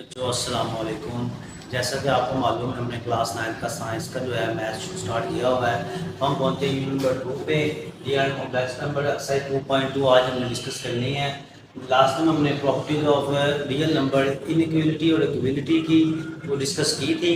बच्चों अस्सलाम वालेकुम। जैसा कि आपको मालूम है हमने क्लास 9 का साइंस का जो है मैथ स्टार्ट किया हुआ है। हम पहुंचे यूनिट नंबर 2 पे रियल कॉम्प्लेक्स नंबर एक्सरसाइज 2.2 आज हमने डिस्कस करनी है। लास्ट टाइम हमने properties of real number inequality और इक्वलिटी की वो डिस्कस की थी।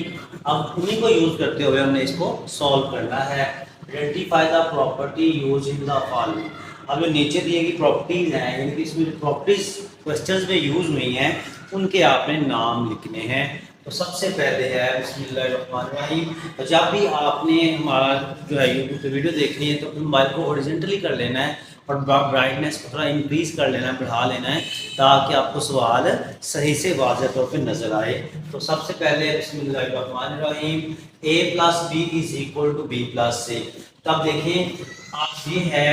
अब उन्हीं को यूज़ करते हुए हमने इसको सॉल्व करना है। Identify the property use in the following. अब जो नीचे दिए गई प्रॉपर्टीज हैं यानी कि इसमें प्रॉपर्टीज क्वेश्चंस में यूज हुई हैं उनके आपने नाम लिखने हैं। तो सबसे पहले है बिस्मिल्लाहिर्रहमानिर्रहीम। तो जब भी आपने हमारा जो है यूट्यूब पे वीडियो देखनी है तो मोबाइल को हॉरिजॉन्टली कर लेना है और ब्राइटनेस को थोड़ा इंक्रीज कर लेना है, बढ़ा लेना है ताकि आपको सवाल सही से वाज़ेह तौर पे नजर आए। तो सबसे पहले बिस्मिल्लाहिर्रहमानिर्रहीम a plus B is equal to B plus C. तब देखें आप ये है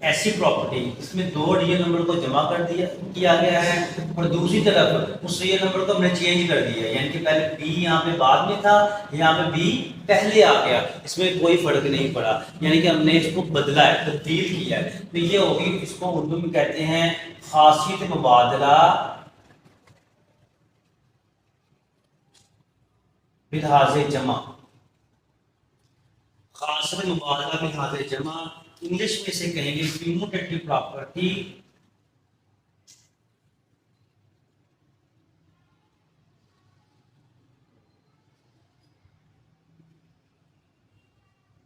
ऐसी प्रॉपर्टी इसमें दो रियल नंबर को जमा कर दिया किया गया है और दूसरी तरफ उस रियल नंबर को हमने चेंज कर दिया है, यानी कि पहले b यहाँ पे बाद में था, यहाँ पे b पहले आ गया, इसमें कोई फर्क नहीं पड़ा, यानी कि हमने इसको बदला है, तब्दील किया है। तो ये होगी, इसको उर्दू में कहते हैं खासियत मुबादला बिलहाज़े जमा। खासियत मुबादला बिलहाज़े जमा इंग्लिश में से कहेंगे commutative property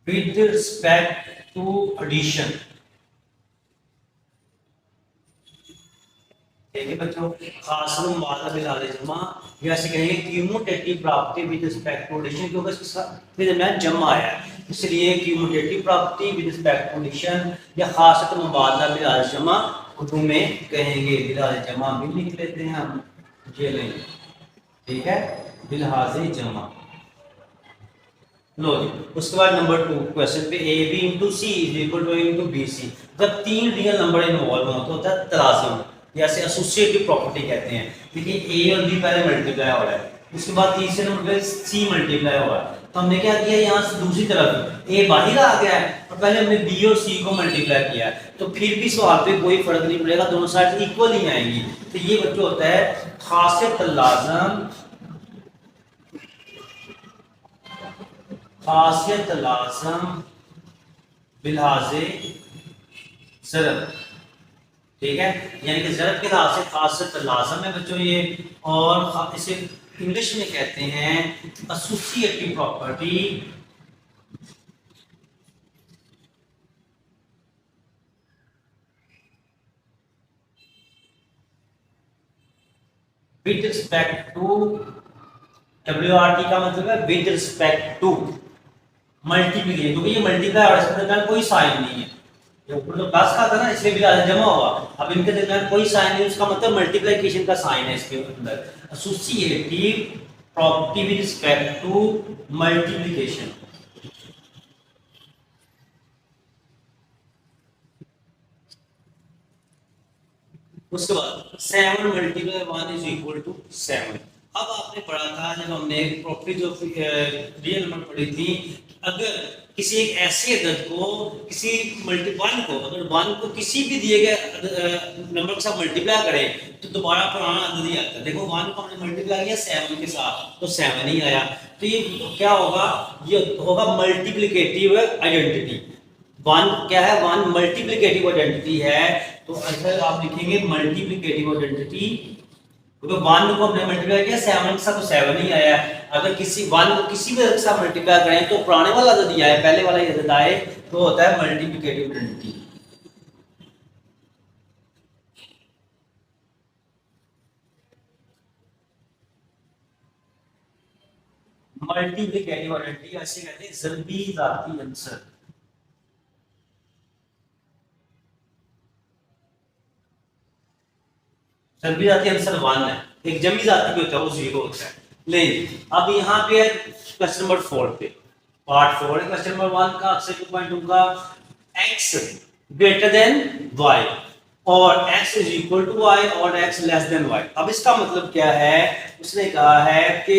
with respect to addition. ठीक है बच्चों, खासियत मुबादला बिलहाज़े जमा या ऐसे कहेंगे commutative property with respect to addition, क्योंकि इसके दरमियान जमा आया है इसलिए commutative property with respect to addition या खासियत मुबादला बिलहाज़े जमा उर्दू में कहेंगे। बिलहाज़े जमा भी लिख लेते हैं हम, ये लेंगे, ठीक है, बिलहाज़े जमा। लो जी, उसके बाद नंबर 2 क्वेश्चन पे a b into c is equal to into b c. जब तीन रियल नंबर इन्वॉल्व हो तो होता है तलाज़ुम, जैसे एसोसिएटिव प्रॉपर्टी कहते हैं। देखिए ए और बी पहले मल्टीप्लाई हो रहा है, उसके बाद तीसरे नंबर पे सी मल्टीप्लाई हो रहा है, तो हमने क्या किया, यहाँ से दूसरी तरफ ए बाहर आ गया है और पहले हमने बी और सी को मल्टीप्लाई किया है, तो फिर भी सवाल पे कोई फर्क नहीं पड़ेगा, दोनों साइड इक्वल ही आएंगी। तो ये बच्चों होता है खासियत लाज़िम, खासियत लाज़िम बिलहाज़े ज़रब। ठीक है, यानी कि ज़रब के लिहाज से खासियत लाज़िम है बच्चों ये, और इसे इंग्लिश में कहते हैं associative property with respect to, WRT का मतलब है विद रिस्पेक्ट टू मल्टीप्लिकेशन, क्योंकि ये मल्टीप्लाई और इसके दरमियान कोई साइन नहीं है, ये ऊपर तो प्लस का था ना इसलिए भी जमा हुआ, अब इनके दरमियान कोई साइन नहीं, उसका मतलब मल्टीप्लिकेशन का साइन है इसके अंदर। Associative property with respect to multiplication. उसके बाद 7 मल्टीप्लाई 1 इज इक्वल टू 7। अब आपने पढ़ा था जब हमने प्रॉपर्टीज ऑफ रियल नंबर पढ़ी थी, अगर किसी एक ऐसे अदद को किसी वन को अगर वन को किसी भी दिए गए नंबर के साथ मल्टीप्लाई करें तो दोबारा पुराना अदद ही आता है। देखो वन को हमने मल्टीप्लाई किया 7 के साथ तो 7 ही आया, तो ये क्या होगा, ये होगा मल्टीप्लिकेटिव आइडेंटिटी। वन क्या है, वन मल्टीप्लिकेटिव आइडेंटिटी है, तो आंसर आप लिखेंगे मल्टीप्लिकेटिव आइडेंटिटी, क्योंकि वन को हमने मल्टीप्लाई किया 7 के साथ तो 7 ही आया। अगर किसी वन को किसी भी अदद के साथ मल्टीप्लाई करें तो पुराने वाला अदद ही आए, पहले वाला ही अदद आए, तो होता है मल्टीप्लिकेटिव आइडेंटिटी। मल्टीप्लिकेटिव आइडेंटिटी ऐसे कहते हैं ज़रबी ज़ाती अंसर। ज़रबी ज़ाती आंसर 1 है, एक जमी ज़ाती भी होता है वो 0 होता है। ले अब यहाँ पे क्वेश्चन नंबर 4 पे पार्ट 4 है क्वेश्चन नंबर 1 का एक्सरसाइज 2.2 का, x ग्रेटर देन y और x is equal to y और x लेस देन y। अब इसका मतलब क्या है, उसने कहा है कि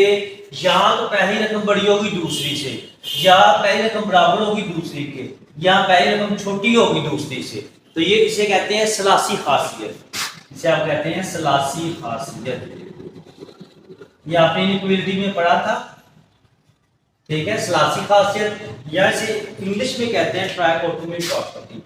यहाँ तो पहली रकम बड़ी होगी दूसरी से, या पहली रकम बराबर होगी दूसरी के, या पहली रकम छोटी होगी दूसरी से, तो ये इसे कहते हैं सलासी खासियत, इसे आप कहते हैं सलासी खासियत। ये आपने इनइक्वालिटी में पढ़ा था, ठीक है, सलासी खासियत या इसे इंग्लिश में कहते हैं ट्राइकोटोमी प्रॉपर्टी।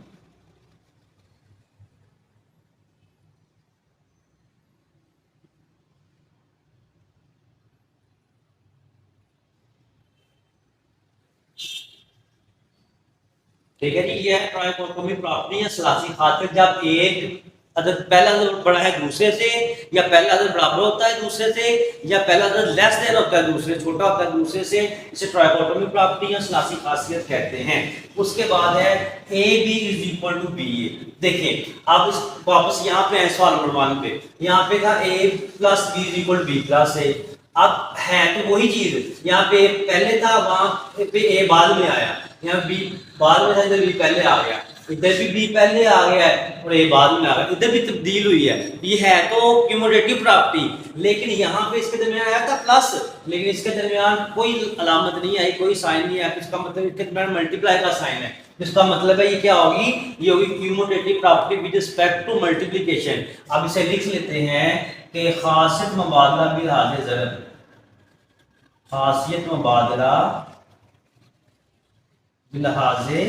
ठीक है जी, ये है ट्राइकोटोमी प्रॉपर्टी या सलासी खासियत। जब एक अदद पहला अदद बड़ा है दूसरे से, या पहला अदद बराबर होता है दूसरे से, या पहला अदद लेस देन होता है दूसरे, छोटा होता है दूसरे से, इसे ट्राइकोटोमी प्रॉपर्टी या सलासी खासियत कहते हैं। उसके बाद है A B is equal to B A. देखिए अब इस वापस यहाँ पे है सवाल नंबर 1 पे, यहाँ पे था A plus B is equal to B plus A. अब है तो वही चीज, यहाँ पे पहले था, वहां पे ए बाद में आया, यहाँ बी बाद में था, इधर बी पहले आ गया, इधर भी बी पहले आ गया है और ए बाद में आ गया, इधर भी तब्दील हुई है। ये है तो क्यूमुलेटिव प्रॉपर्टी, लेकिन यहाँ पे इसके दरमियान आया था प्लस, लेकिन इसके दरमियान कोई अलामत नहीं आई, कोई साइन नहीं आया, इसका मतलब इसके दरमियान मल्टीप्लाई का साइन है। इसका मतलब है ये क्या होगी, ये होगी cumulative property with respect to multiplication. अब इसे लिख लेते हैं कि खासियत मुबादला बिलिहाज़े ज़रब, खासियत मुबादला बिलिहाज़े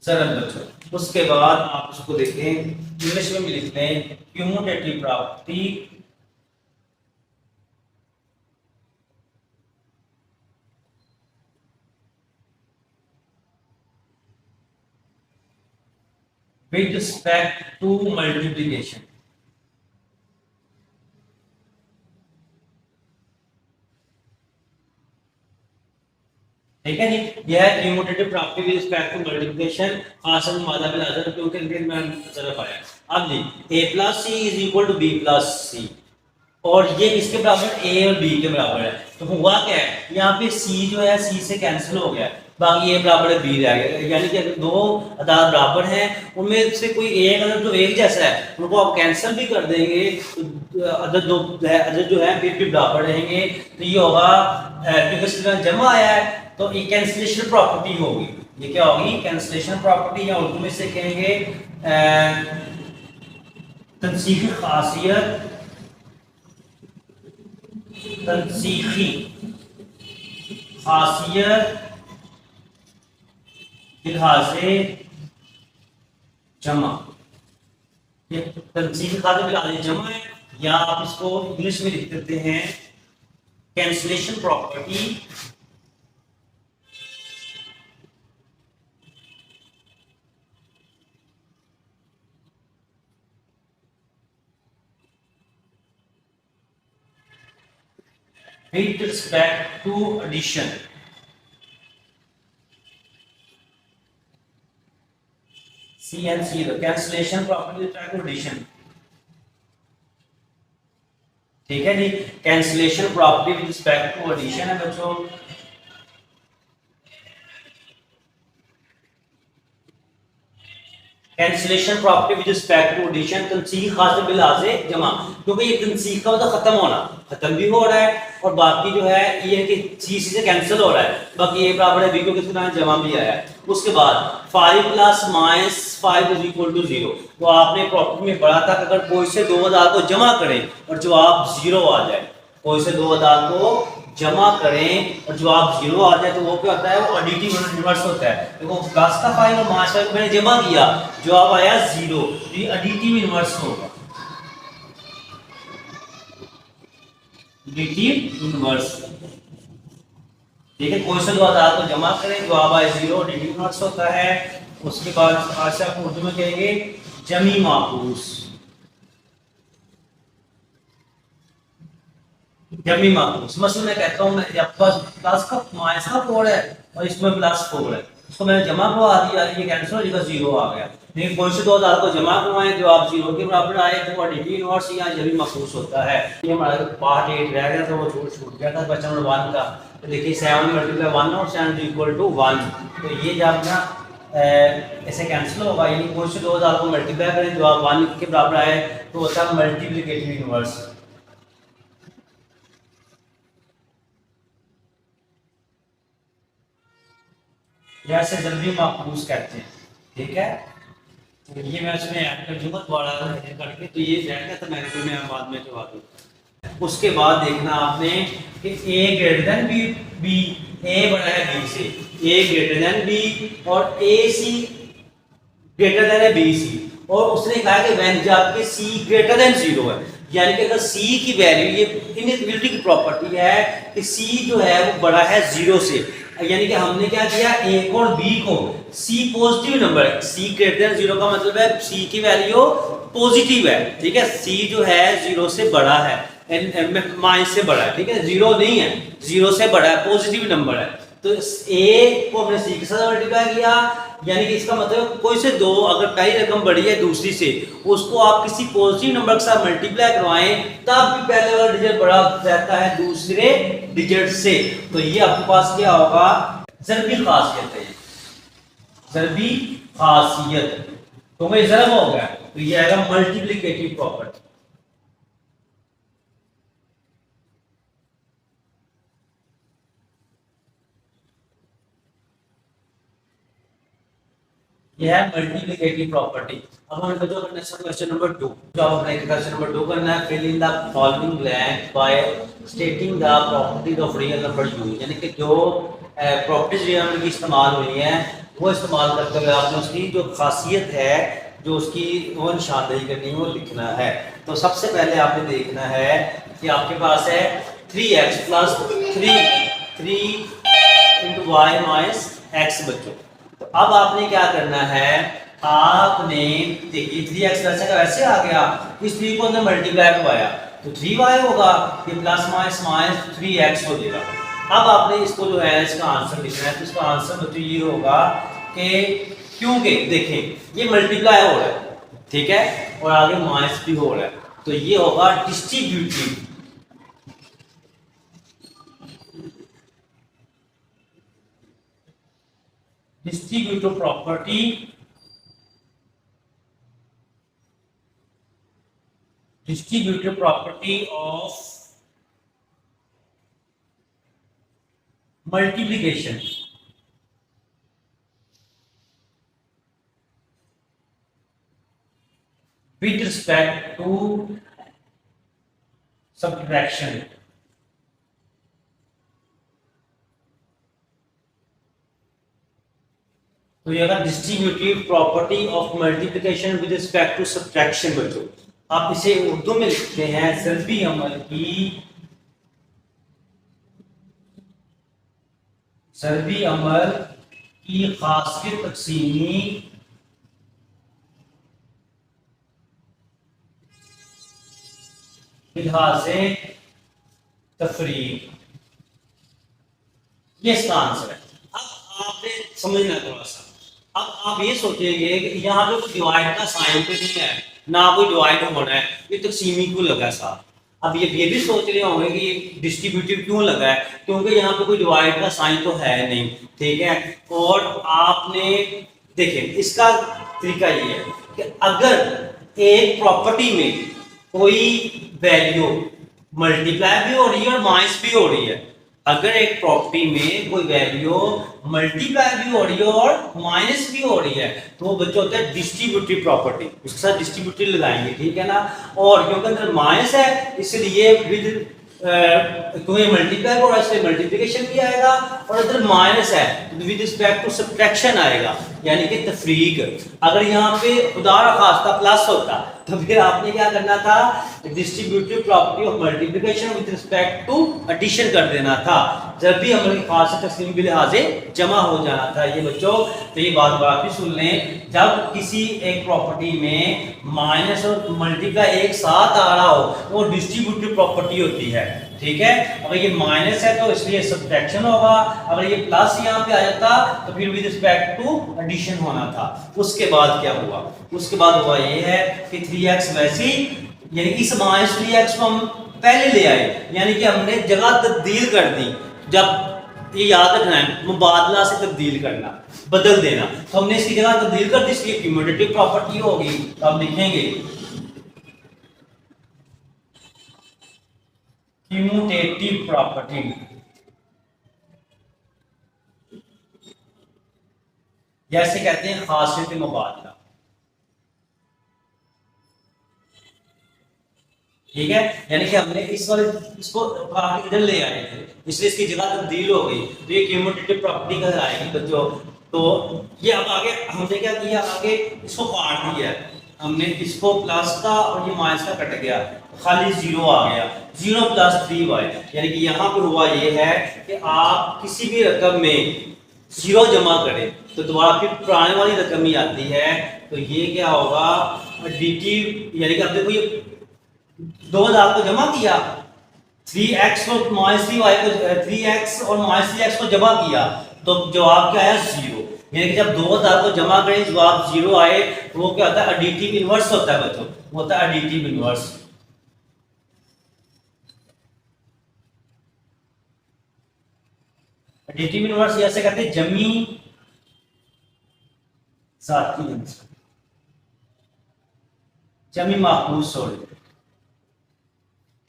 ज़रब बच्चों। उसके बाद आप उसको देखें, इंग्लिश में भी लिखते हैं cumulative property with respect to multiplication. ठीक है जी, यह है cumulative property with respect to multiplication, खासतौर मादा बिल अज़र, क्योंकि इनके में ज़रब आया। अब जी a plus C is equal to b plus C, और ये किसके बराबर, a और b के बराबर है। तो हुआ क्या है, यहाँ पे c जो है c से कैंसिल हो गया, बाकी a बराबर है b रह गया, यानी कि अगर दो अदाद बराबर हैं उनमें से कोई एक अदद जो एक जैसा है उनको आप कैंसिल भी कर देंगे तो अदद दो अदद जो है फिर भी बराबर रहेंगे। तो ये होगा क्योंकि इस तरह जमा आया है तो ये कैंसिलेशन प्रॉपर्टी होगी। ये क्या होगी, कैंसिलेशन प्रॉपर्टी, या उर्दू में से कहेंगे तनसीखी खासियत, तनसीखी खासियत बिलिहाज़े जमा। ये तनसीखी खासियत बिलिहाज़े जमा है, या आप इसको इंग्लिश में लिख देते हैं cancellation property with respect to addition। C and C, the cancellation property with respect to addition। ठीक है जी, cancellation property with respect to addition है बच्चों। Cancellation property with respect to addition, तनसीख खासियत बिलिहाज़े जमा, क्योंकि ये तनसीख का मतलब खत्म होना, खत्म भी हो रहा है, और बाकी जो है ये कि सी से कैंसिल हो रहा है, बाकी ए बराबर है बी को किसके नाम जमा भी आया है। उसके बाद 5 plus minus 5 is equal to 0। तो आपने प्रॉपर्टी में पढ़ा था कि अगर कोई से दो अदाद को जमा करें और जवाब 0 आ जाए, कोई से दो अदाद को जमा करें और जवाब 0 आ जाए तो वो क्या होता है, वो एडिटिव इनवर्स होता है। देखो प्लस का 5 और माइनस 5 मैंने जमा किया, जवाब आया 0, ये एडिटिव इनवर्स होगा, एडिटिव इनवर्स। ठीक है, कोई से दो अदाद को जमा करें, जवाब आए 0, एडिटिव इनवर्स होता है। उसके बाद आज से आप उर्दू में कहेंगे जमी माकूस, जमी माकूस। मसलन मैं कहता हूँ, मैं जब प्लस का माइनस का 4 है और इसमें प्लस 4 है, उसको मैंने जमा करवा दिया, ये कैंसिल हो जाएगा, 0 आ गया। लेकिन कोई से दो अदाद को जमा करवाएं, जो आप 0 के बराबर आए तो एडिटिव इनवर्स या जमी माकूस होता है। ये हमारा पार्ट 8 रह गया था, वो छूट गया था क्वेश्चन नंबर 1 का। तो देखिए 7 मल्टीप्लाई 1 और 7 इक्वल टू 1, तो ये जब ना ऐसे कैंसिल होगा, यानी कोई से दो अदाद को मल्टीप्लाई करें, जो आप 1 के बराबर आए तो होता है मल्टीप्लिकेटिव इनवर्स। जैसे जल्दी माकूस कहते हैं, ठीक है। तो ये मैं इसमें ऐड कर दूंगा दोबारा करके, तो ये जाएगा तो मैं बाद में जवाब दूँ। उसके बाद देखना आपने कि ए ग्रेटर देन बी, बी ए बड़ा है बी से, ए ग्रेटर देन बी और ए सी ग्रेटर देन है बी सी, और उसने कहा कि व्हेन जबकि सी ग्रेटर देन 0 है, यानी कि अगर सी की वैल्यू, ये इनइक्वालिटी की प्रॉपर्टी है कि सी जो है वो बड़ा है 0 से, यानी कि हमने क्या किया, ए को और बी को, सी पॉजिटिव नंबर है, सी ग्रेटर देन 0 का मतलब है सी की वैल्यू पॉजिटिव है, ठीक है, सी जो है 0 से बड़ा है, माइनस से बड़ा है, ठीक है, 0 नहीं है, 0 से बड़ा है, पॉजिटिव नंबर है, तो ए को हमने सी के साथ मल्टीप्लाई किया, यानी कि इसका मतलब कोई से दो, अगर पहली रकम बड़ी है दूसरी से, उसको आप किसी पॉजिटिव नंबर के साथ मल्टीप्लाई करवाएं तब भी पहले वाला डिजिट बड़ा रहता है दूसरे डिजिट से, तो ये आपके पास क्या होगा, ज़रबी खासियत है, ज़रबी खासियत, तो मैं ज़रब हो गया, तो ये आएगा मल्टीप्लिकेटिव प्रॉपर्टी। यह है मल्टीप्लिकेटिव प्रॉपर्टी। अब हमें बच्चों करना है क्वेश्चन नंबर 2, जो आप अपने क्वेश्चन नंबर 2 करना है, fill in the following blank by stating the properties of real number used, यानी कि जो प्रॉपर्टीज रियल नंबर की इस्तेमाल हुई हैं वो इस्तेमाल करते हुए आपने उसकी जो खासियत है, जो उसकी वो निशानदेही करनी है, वो लिखना है। तो सबसे पहले आपने देखना है कि आपके पास है 3x plus 3 into y minus x बच्चों। तो अब आपने क्या करना है, आपने देखिए 3x वैसे का वैसे आ गया, इस 3 को अंदर मल्टीप्लाई करवाया तो 3y होगा, ये प्लस माइनस माइनस 3x हो जाएगा। अब आपने इसको जो है इसका आंसर लिखना है, तो इसका आंसर बच्चों ये होगा कि क्योंकि देखें ये मल्टीप्लाई हो रहा है, ठीक है, और आगे माइनस भी हो रहा है, तो ये होगा distributive, distributive property, distributive property of multiplication with respect to subtraction। तो ये होगा distributive property of multiplication with respect to subtraction. बच्चों आप इसे उर्दू में लिखते हैं सल्बी अमल की, सल्बी अमल की खासियत तकसीमी लिहाज़े तफरीक, ये इसका आंसर है। अब आपने समझना थोड़ा सा, अब आप ये सोचेंगे कि यहाँ पे कोई डिवाइड का साइन तो नहीं है, ना कोई डिवाइड होना है, ये तकसीमी क्यों लगा है साहब। अब ये भी सोच रहे होंगे कि ये डिस्ट्रीब्यूटिव क्यों लगा है, क्योंकि यहाँ पे कोई डिवाइड का साइन तो है नहीं, ठीक है। और आपने देखें इसका तरीका ये है कि अगर एक प्रॉपर्टी में कोई वैल्यू मल्टीप्लाई भी हो रही है और माइनस भी हो रही है, अगर एक प्रॉपर्टी में कोई वैल्यू मल्टीप्लाई भी हो रही है और माइनस भी हो रही है, तो वो बच्चों होता है डिस्ट्रीब्यूटिव प्रॉपर्टी, उसके साथ डिस्ट्रीब्यूटिव लगाएंगे, ठीक है ना। और क्योंकि अंदर माइनस है इसलिए विद क्योंकि मल्टीप्लाई हो रहा है इसलिए मल्टीप्लिकेशन भी आएगा, और अगर माइनस है तो विद रिस्पेक्ट टू सब्ट्रैक्शन आएगा, यानी कि तफरीक। अगर यहाँ पे खुदा न खास्ता प्लस होता तो फिर आपने क्या करना था, distributive property of multiplication with respect to addition कर देना था, जब भी हमारे खास तकसीम के लिहाजे जमा हो जाना था। ये बच्चों तो ये बात वापिस सुन लें, जब किसी एक प्रॉपर्टी में माइनस और मल्टीप्लाई एक साथ आ रहा हो वो डिस्ट्रीब्यूटिव प्रॉपर्टी होती है, ठीक है। अगर ये माइनस है तो इसलिए सब्ट्रैक्शन होगा, अगर ये प्लस यहाँ पे आ जाता तो फिर विद रिस्पेक्ट टू एडिशन होना था। उसके बाद क्या हुआ, उसके बाद हुआ ये है कि 3x वैसे ही, यानी इस माइनस 3x को हम पहले ले आए, यानी कि हमने जगह तब्दील कर दी। जब ये याद रखना है मुबादला से तब्दील करना, बदल देना, तो हमने इसकी जगह तब्दील कर दी, इसकी क्यूमुलेटिव प्रॉपर्टी होगी। तो अब लिखेंगे क्यूमुलेटिव प्रॉपर्टी, जैसे कहते हैं खासियत मुबादला, ठीक है, यानी कि हमने इस वाले इसको आगे इधर ले आए थे, इसलिए इसकी जगह तब्दील हो गई, तो ये क्यूमुलेटिव प्रॉपर्टी का आएगी बच्चों। तो ये अब आगे हमने क्या किया, आगे इसको काट दिया, हमने इसको प्लस का और ये माइनस का कट गया, खाली जीरो आ गया, 0 + 3y, यानी कि यहाँ पर हुआ ये है कि आप किसी भी रकम में 0 जमा करें तो दोबारा फिर पुराने वाली रकम ही आती है, तो ये क्या होगा dt, यानी कि अब देखो ये 2000 को जमा किया, 3x और -3y को 3x और -3x को जमा किया, तो जवाब क्या आया 0, यानी कि जब 2000 को जमा करें जवाब 0 आए तो वो क्या होता है एडिटिव इनवर्स होता है बच्चों, वो होता है एडिटिव इनवर्स। एडिटिव इनवर्स ऐसे कहते हैं जमी जाती आंसर, जमी माकूस, सॉरी,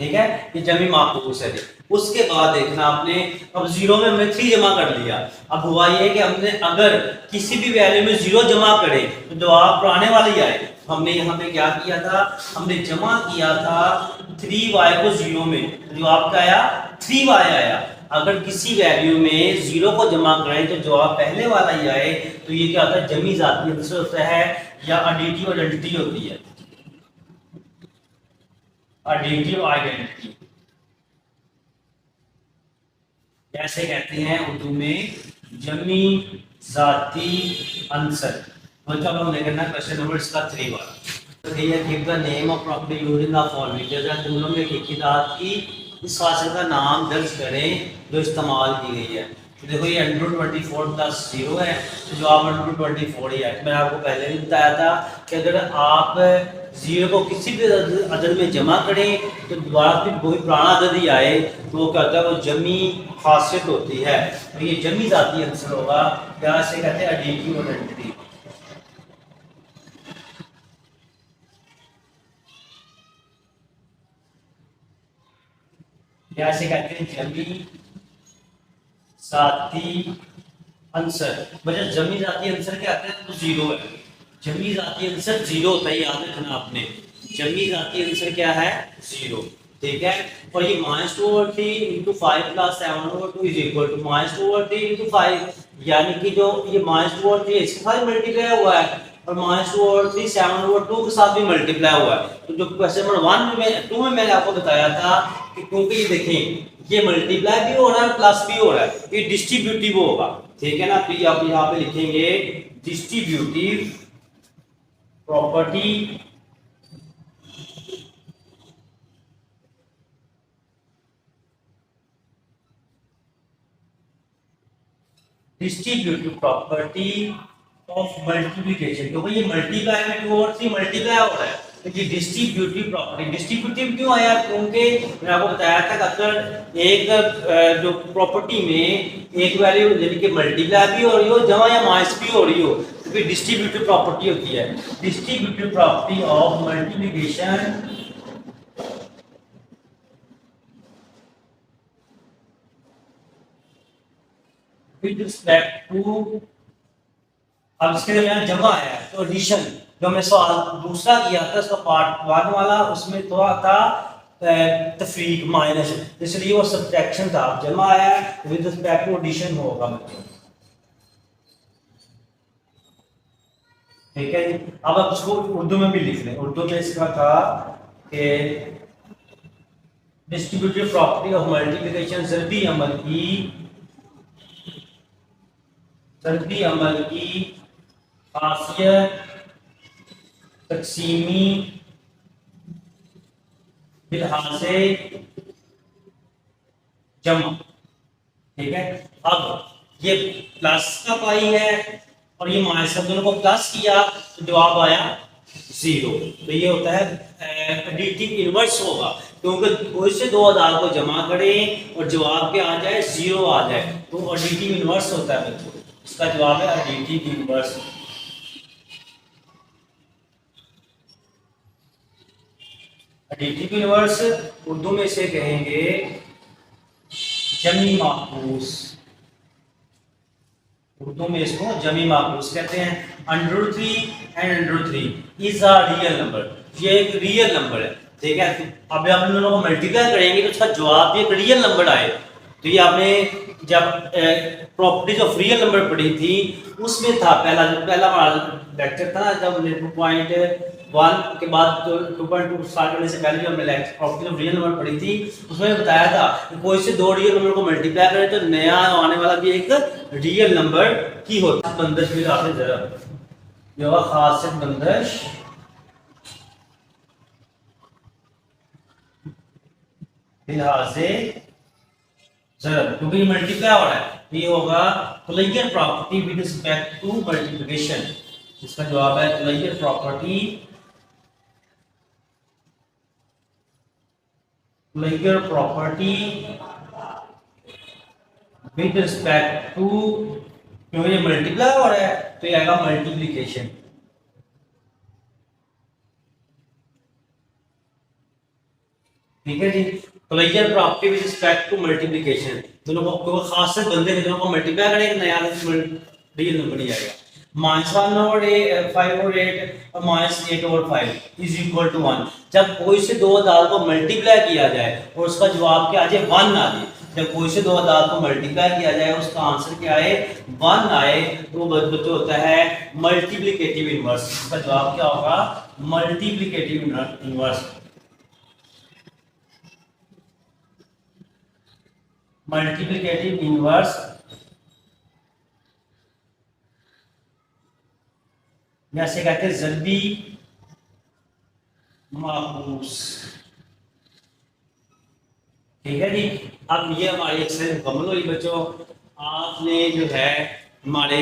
ठीक है, ये जमी माकूस है। उसके बाद देखना आपने, अब 0 में हमने 3 जमा कर लिया, अब हुआ ये कि हमने अगर किसी भी वैल्यू में 0 जमा करें तो जवाब पुराने वाले ही आए, हमने यहाँ पे क्या किया था, हमने जमा किया था 3y को 0 में, तो जवाब क्या आया 3y आया। अगर किसी वैल्यू में 0 को जमा करें तो जवाब पहले वाला ही आए, तो ये क्या होता है जमी जाती आंसर होता है या एडिटिव आइडेंटिटी होती है, एडिटिव आइडेंटिटी कैसे कहते हैं उर्दू में, जमी जाती आंसर। तो चलो हमने करना क्वेश्चन नंबर इसका 3 वाला, तो ये give the name of property used in the following, जैसे जुमलों में हकीकत की इस फासिल का नाम दर्ज करें जो इस्तेमाल की गई है। तो देखो ये 124 + 0 है, तो जवाब 124 ही है। मैंने आपको पहले भी बताया था कि अगर आप 0 को किसी भी अदद में जमा करें तो दोबारा फिर कोई पुराना अदद ही आए तो वो क्या होता है, वो जमी खासियत होती है, तो ये जमी जाती आंसर होगा, क्या से कहते हैं एडिटिव आइडेंटिटी। कैसे कहते हैं जमी जाती आंसर, बच्चा जमी जाती आंसर क्या आता है, तो 0 है, जमी जाती आंसर 0 होता है, याद रखना आपने, जमी जाती आंसर क्या है 0, ठीक है। और ये -2/3 × 5 + 7/2 = -2/3 × 5, यानी कि जो ये -2/3 इसके साथ मल्टीप्लाई हुआ है और -2/3 7/2 के साथ भी मल्टीप्लाई हुआ है। तो जो क्वेश्चन नंबर 1 में 2 में मैंने आपको बताया था कि क्योंकि ये देखें ये मल्टीप्लाई भी हो रहा है प्लस भी हो रहा है, ये डिस्ट्रीब्यूटिव होगा, ठीक है ना। तो आप यहाँ पे लिखेंगे distributive property distributive property of multiplication, क्योंकि ये मल्टीप्लाई में 2/3 मल्टीप्लाई हो रहा है, तो ये डिस्ट्रीब्यूटिव प्रॉपर्टी, डिस्ट्रीब्यूटिव क्यों आया, क्योंकि मैंने आपको बताया था कि अगर एक जो प्रॉपर्टी में एक वैल्यू यानी कि मल्टीप्लाई भी हो रही हो जमा या माइनस भी हो रही हो तो फिर डिस्ट्रीब्यूटिव प्रॉपर्टी होती है, distributive property of multiplication with respect to, अब इसके दरमियान जमा है तो एडिशन, जो हमने सवाल दूसरा किया था उसका पार्ट 1 वाला, उसमें थोड़ा था तफरीक माइनस, इसलिए वो सब्ट्रैक्शन था, जमा आया विद रिस्पेक्ट टू एडिशन होगा बच्चों, ठीक है जी। अब आप इसको उर्दू में भी लिख लें, उर्दू में इसका था कि डिस्ट्रीब्यूटिव प्रॉपर्टी ऑफ मल्टीप्लिकेशन ज़रबी अमल की खासियत तकसीमी बिलहाज़े जमा, ठीक है। अब ये प्लस का पाई है और ये माइनस का, दोनों को प्लस किया तो जवाब आया 0, तो ये होता है एडिटिव इनवर्स होगा, क्योंकि कोई से 2000 को जमा करें और जवाब क्या आ जाए 0 आ जाए तो एडिटिव इनवर्स होता है बच्चों, इसका जवाब है additive inverse. Additive inverse Urdu में इसे कहेंगे जमी माकूस, उर्दू में इसको जमी माकूस कहते हैं। √3 and √3 is a real number, ये एक रियल नंबर है, ठीक है। तो अब आप इन दोनों को मल्टीप्लाई करेंगे तो उसका जवाब भी एक रियल नंबर आए। तो ये आपने जब प्रॉपर्टीज ऑफ रियल नंबर पढ़ी थी उसमें था पहला हमारा लेक्चर था जब हमने 2.1 के बाद 2.2 स्टार्ट करने से पहले जो हमने lecture properties of real number पढ़ी थी उसमें बताया था कि कोई से दो रियल नंबर को मल्टीप्लाई करें तो नया आने वाला भी एक रियल नंबर की होती है। बंदिश भी आपने जरा जो खास बंदिश लिहाजे जरूर, क्योंकि मल्टीप्लाई हो रहा है तो ये होगा कुलैयर property with respect to multiplication. इसका जवाब है कुलैयर प्रॉपर्टी विद रिस्पेक्ट टू, क्योंकि ये मल्टीप्लाई हो रहा है तो ये आएगा मल्टीप्लिकेशन। ठीक है जी। कुलैयर property with respect to multiplication, दोनों को खास से बंदे हैं दोनों को मल्टीप्लाई करेंगे नया रियल नंबर नहीं आएगा। -1 और 5 और 8 और -8 और 5 इज इक्वल टू 1। जब कोई से दो अदाद को मल्टीप्लाई किया जाए और उसका जवाब क्या आ जाए 1 आ जाए, जब कोई से दो अदाद को मल्टीप्लाई किया जाए उसका आंसर क्या आए 1 आए तो बच्चों होता है मल्टीप्लिकेटिव इनवर्स। इसका जवाब क्या होगा मल्टीप्लिकेटिव इनवर्स। मल्टीप्लिकेटिव इनवर्स जैसे कहते हैं ज़रबी माकूस। ठीक है जी। अब ये हमारी एक्सरसाइज मुकम्मल हुई बच्चों। आपने जो है हमारे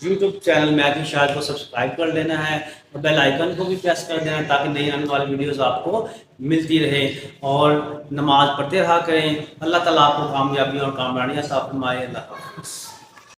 YouTube चैनल मैथ इरशाद को सब्सक्राइब कर लेना है और बेल आइकन को भी प्रेस कर देना है ताकि नई आने वाली वीडियोस आपको मिलती रहे और नमाज पढ़ते रहा करें। अल्लाह ताला आपको कामयाबी और कामरानी अता फरमाए। अल्लाह हाफ़िज़।